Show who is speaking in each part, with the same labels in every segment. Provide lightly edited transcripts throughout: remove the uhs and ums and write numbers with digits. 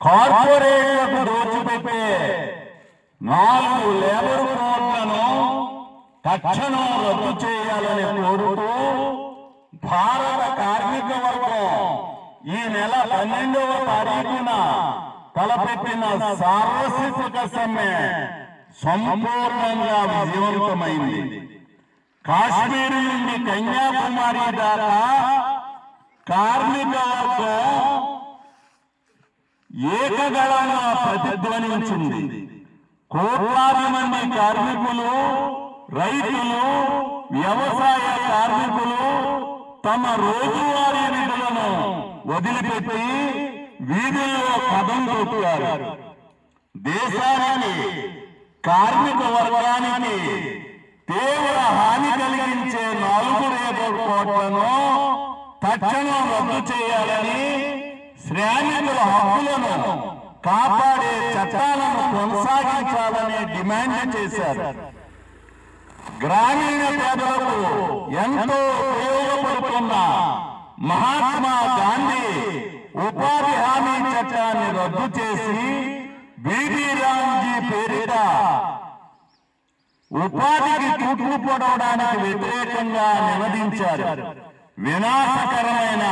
Speaker 1: కార్పొరేట్లకు దోచిపెట్టే 4 labour కోడ్లను తక్షణం రద్దు చేయాలని కోరుతూ భారత కార్మిక వర్గం ఈ నెల 12వ తారీఖున తలపెట్టిన సార్వత్రిక సమ్మె సంపూర్ణంగా విజయవంతమైంది. కాశ్మీర్ నుండి కన్యాకుమారి దాకా కార్మిక వర్గం ఏకగళంగా ప్రతిధ్వనించింది. కోట్లాది మంది కార్మికులు, రైతులు, వ్యవసాయ కార్మికులు తమ రోజువారీ విధులను వదిలిపెట్టి వీధుల్లో కదం తొక్కారు. దేశానికి, కార్మిక వర్గానికి తీవ్ర హాని కలిగించే 4 లేబర్ కోడ్లను తక్షణం రద్దు చేయాలని, శ్రామికుల హక్కులను కాపాడే చట్టాలను కొనసాగించాలని డిమాండ్ చేశారు. గ్రామీణ పేదలకు ఎంతో ఉపయోగపడుతున్న మహాత్మా గాంధీ ఉపాధి హామీ చట్టాన్ని రద్దు చేసి బీబీ రామ్జీ పేరిట ఉపాధికి తూట్లు పొడవడానికి వ్యతిరేకంగా నినదించారు. వినాశకరమైన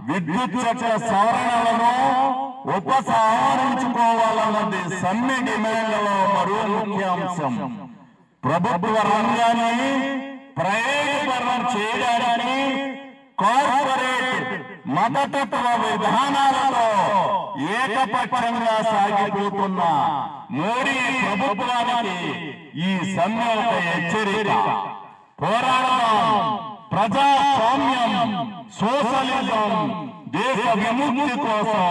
Speaker 1: విద్యుత్ చట్ట సవరణలను ఉపసంహరించుకోవాలన్నది సమ్మె డిమాండ్లలో మరో ముఖ్యాంశం. ప్రభుత్వ రంగాన్ని ప్రైవేటీకరణ చేయడానికి కార్పొరేట్ మతతత్వ విధానాలతో ఏకపక్షంగా సాగిపోతున్న మోడీ ప్రభుత్వానికి ఈ సమ్మె ఒక హెచ్చరిక. పోరాడదాం, ప్రజాస్వామ్యం, సోషలిజం, దేశ విముక్తి కోసం.